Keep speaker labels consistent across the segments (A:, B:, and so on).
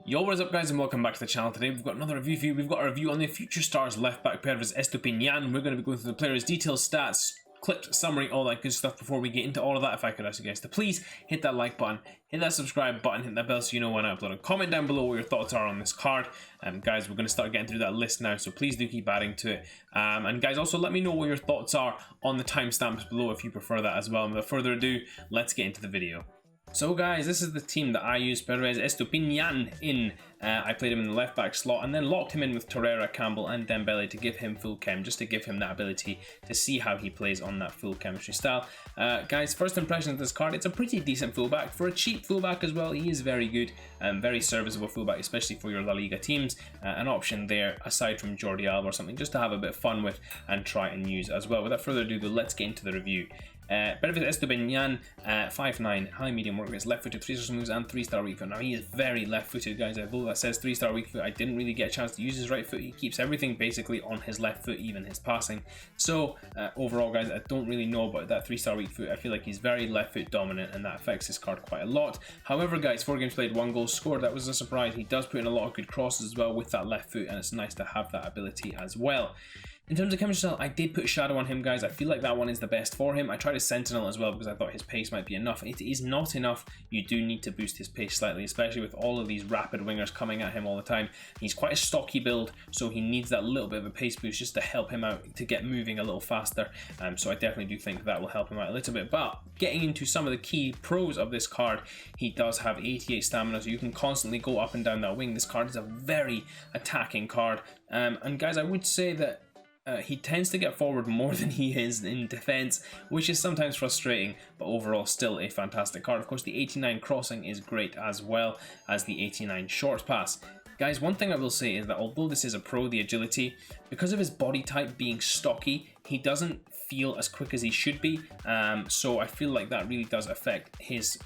A: Yo, what is up guys, and welcome back to the channel. Today we've got another review for you. We've got a review on the Future Stars left back PERVIS Estupinian. We're going to be going through the player's details, stats, clips, summary, all that good stuff. Before we get into all of that, if I could ask you guys to please hit that like button, hit that subscribe button, hit that bell so you know when I upload. Comment down below what your thoughts are on this card. Guys, we're going to start getting through that list now, so please do keep adding to it. And guys, also let me know what your thoughts are on the timestamps below if you prefer that as well. And without further ado, let's get into the video. So guys, this is the team that I used PERVIS Estupinian in. I played him in the left back slot and then locked him in with Torreira, Campbell and Dembele to give him full chem, just to give him that ability to see how he plays on that full chemistry style. Guys, first impression of this card, it's a pretty decent fullback. For a cheap fullback as well, he is very good, very serviceable fullback, especially for your La Liga teams. An option there, aside from Jordi, Alba or something, just to have a bit of fun with and try and use as well. Without further ado though, let's get into the review. PERVIS Estupinian, 5'9", high medium work rates, left footed, 3-star moves and 3-star weak foot. Now he is very left footed guys, although that says 3-star weak foot, I didn't really get a chance to use his right foot. He keeps everything basically on his left foot, even his passing. So overall guys, I don't really know about that 3-star weak foot. I feel like he's very left foot dominant and that affects his card quite a lot. However guys, 4 games played, 1 goal scored, that was a surprise. He does put in a lot of good crosses as well with that left foot, and it's nice to have that ability as well. In terms of chemistry style, I did put Shadow on him guys. I feel like that one is the best for him. I tried a Sentinel as well because I thought his pace might be enough. It is not enough. You do need to boost his pace slightly, especially with all of these rapid wingers coming at him all the time. He's quite a stocky build, so he needs that little bit of a pace boost just to help him out to get moving a little faster. So I definitely do think that will help him out a little bit. But getting into some of the key pros of this card, he does have 88 stamina, so you can constantly go up and down that wing. This card is a very attacking card. And guys, I would say that he tends to get forward more than he is in defense, which is sometimes frustrating, but overall still a fantastic card. Of course, the 89 crossing is great as well as the 89 short pass. Guys, one thing I will say is that although this is a pro, the agility, because of his body type being stocky, he doesn't feel as quick as he should be. So I feel like that really does affect his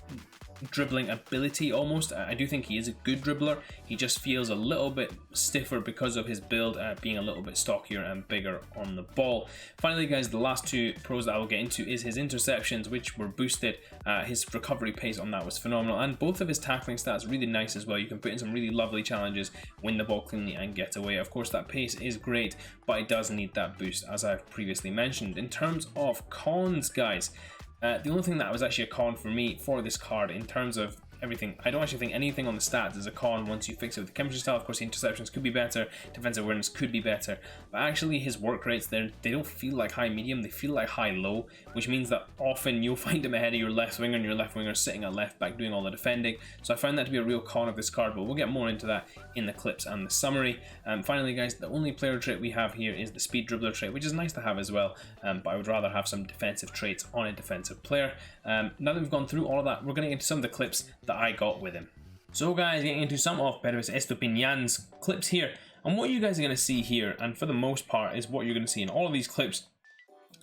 A: dribbling ability almost. I do think he is a good dribbler. He just feels a little bit stiffer because of his build being a little bit stockier and bigger on the ball. Finally guys, the last 2 pros that I will get into is his interceptions, which were boosted. His recovery pace on that was phenomenal, and both of his tackling stats really nice as well. You can put in some really lovely challenges, win the ball cleanly and get away. Of course that pace is great, but it does need that boost as I've previously mentioned. In terms of cons guys, the only thing that was actually a con for me for this card in terms of everything, I don't actually think anything on the stats is a con once you fix it with the chemistry style. Of course the interceptions could be better, defensive awareness could be better, but actually his work rates, they don't feel like high medium, they feel like high low, which means that often you'll find him ahead of your left winger and your left winger sitting at left back doing all the defending. So I found that to be a real con of this card, but we'll get more into that in the clips and the summary. Finally guys, the only player trait we have here is the speed dribbler trait, which is nice to have as well, but I would rather have some defensive traits on a defensive player. Now that we've gone through all of that, we're going to get into some of the clips that I got with him. So guys, getting into some of PERVIS Estupinian's clips here, and what you guys are going to see here, and for the most part is what you're going to see in all of these clips,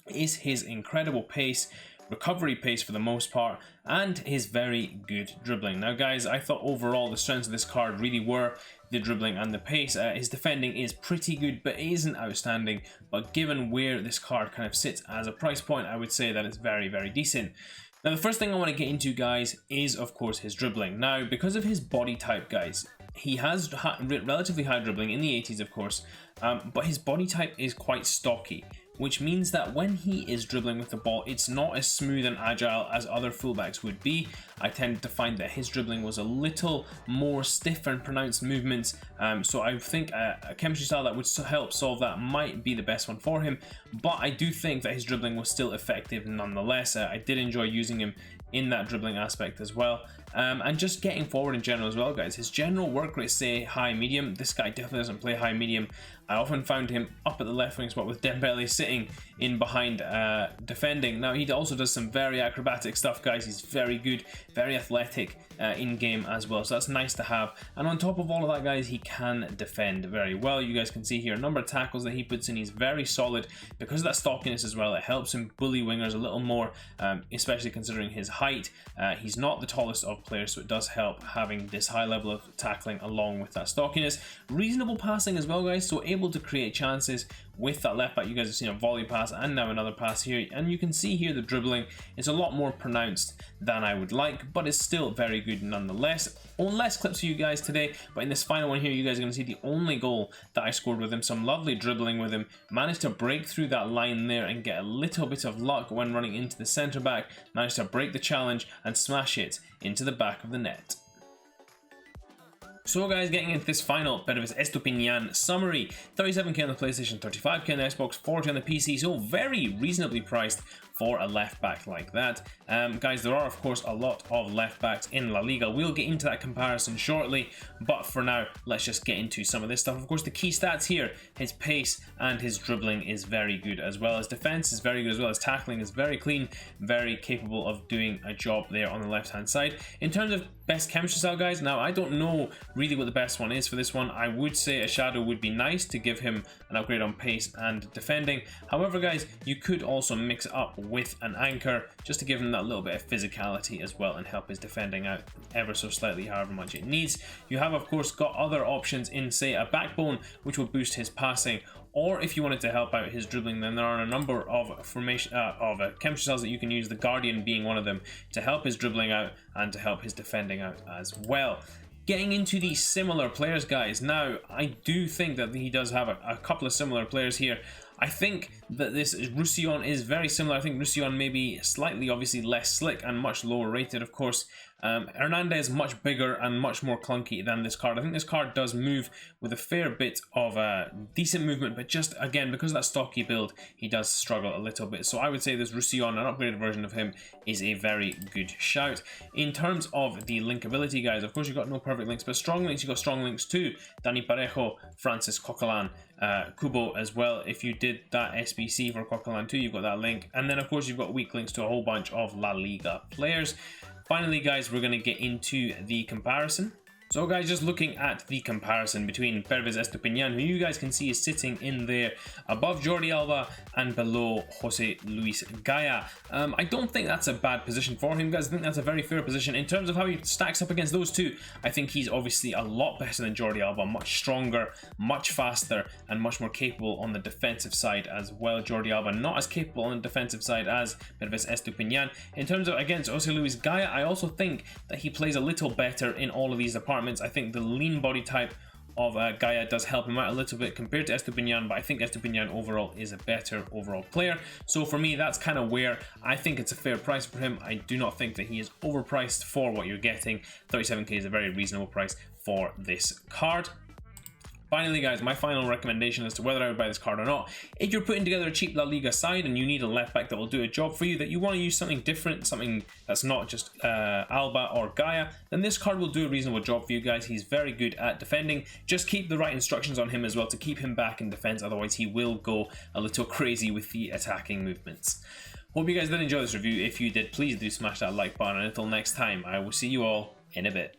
A: is his incredible pace, recovery pace for the most part, and his very good dribbling. Now guys, I thought overall the strengths of this card really were the dribbling and the pace. His defending is pretty good, but it isn't outstanding, but given where this card kind of sits as a price point, I would say that it's very, very decent. Now the first thing I want to get into guys is of course his dribbling. Now because of his body type guys, he has relatively high dribbling in the 80s of course, but his body type is quite stocky, which means that when he is dribbling with the ball, it's not as smooth and agile as other fullbacks would be. I tended to find that his dribbling was a little more stiff and pronounced movements, so I think a chemistry style that would help solve that might be the best one for him, but I do think that his dribbling was still effective nonetheless. I did enjoy using him in that dribbling aspect as well, and just getting forward in general as well guys. His general work rate, say high medium, this guy definitely doesn't play high medium. I often found him up at the left wing spot with Dembele sitting in behind defending. Now he also does some very acrobatic stuff guys. He's very good, very athletic in game as well, so that's nice to have. And on top of all of that guys, he can defend very well. You guys can see here a number of tackles that he puts in. He's very solid because of that stockiness as well. It helps him bully wingers a little more, especially considering his height. He's not the tallest of players, so it does help having this high level of tackling along with that stockiness. Reasonable passing as well guys, so able to create chances with that left back. You guys have seen a volley pass and now another pass here, and you can see here the dribbling is a lot more pronounced than I would like, but it's still very good nonetheless. Less clips for you guys today, but in this final one here, you guys are going to see the only goal that I scored with him. Some lovely dribbling with him. Managed to break through that line there and get a little bit of luck when running into the centre back. Managed to break the challenge and smash it into the back of the net. So guys, getting into this final PERVIS Estupinian summary, 37k on the PlayStation, 35k on the Xbox, 40 on the PC, so very reasonably priced for a left back like that. Guys, there are of course a lot of left backs in La Liga. We'll get into that comparison shortly, but for now, let's just get into some of this stuff. Of course, the key stats here, his pace and his dribbling is very good, as well as defense is very good, as well as tackling is very clean, very capable of doing a job there on the left hand side. In terms of best chemistry style, guys, now I don't know really what the best one is for this one. I would say a shadow would be nice to give him an upgrade on pace and defending. However, guys, you could also mix it up with an anchor just to give him that little bit of physicality as well and help his defending out ever so slightly, however much it needs. You have of course got other options in, say, a backbone, which will boost his passing, or if you wanted to help out his dribbling, then there are a number of chemistry styles that you can use, the Guardian being one of them, to help his dribbling out and to help his defending out as well. Getting into the similar players, guys, now I do think that he does have a couple of similar players here. I think that this Roussillon is very similar. I think Roussillon may be slightly, obviously, less slick and much lower rated, of course. Hernandez much bigger and much more clunky than this card. I think this card does move with a fair bit of decent movement, but just, again, because of that stocky build, he does struggle a little bit. So I would say this Roussillon, an upgraded version of him, is a very good shout. In terms of the linkability, guys, of course, you've got no perfect links, but strong links, you've got strong links to Dani Parejo, Francis Coquelin, Kubo as well. If you did that SBC for Coquelin too, you've got that link. And then, of course, you've got weak links to a whole bunch of La Liga players. Finally, guys, we're going to get into the comparison. So guys, just looking at the comparison between PERVIS Estupinian, who you guys can see is sitting in there above Jordi Alba and below Jose Luis Gaya. I don't think that's a bad position for him, guys. I think that's a very fair position. In terms of how he stacks up against those two, I think he's obviously a lot better than Jordi Alba, much stronger, much faster, and much more capable on the defensive side as well. Jordi Alba not as capable on the defensive side as PERVIS Estupinian. In terms of against Jose Luis Gaya, I also think that he plays a little better in all of these departments. I think the lean body type of Gaya does help him out a little bit compared to Estupinian, but I think Estupinian overall is a better overall player. So for me, that's kind of where I think it's a fair price for him. I do not think that he is overpriced for what you're getting. 37k is a very reasonable price for this card. Finally, guys, my final recommendation as to whether I would buy this card or not. If you're putting together a cheap La Liga side and you need a left back that will do a job for you, that you want to use something different, something that's not just Alba or Gaya, then this card will do a reasonable job for you guys. He's very good at defending. Just keep the right instructions on him as well to keep him back in defense, otherwise he will go a little crazy with the attacking movements. Hope you guys did enjoy this review. If you did, please do smash that like button, and until next time, I will see you all in a bit.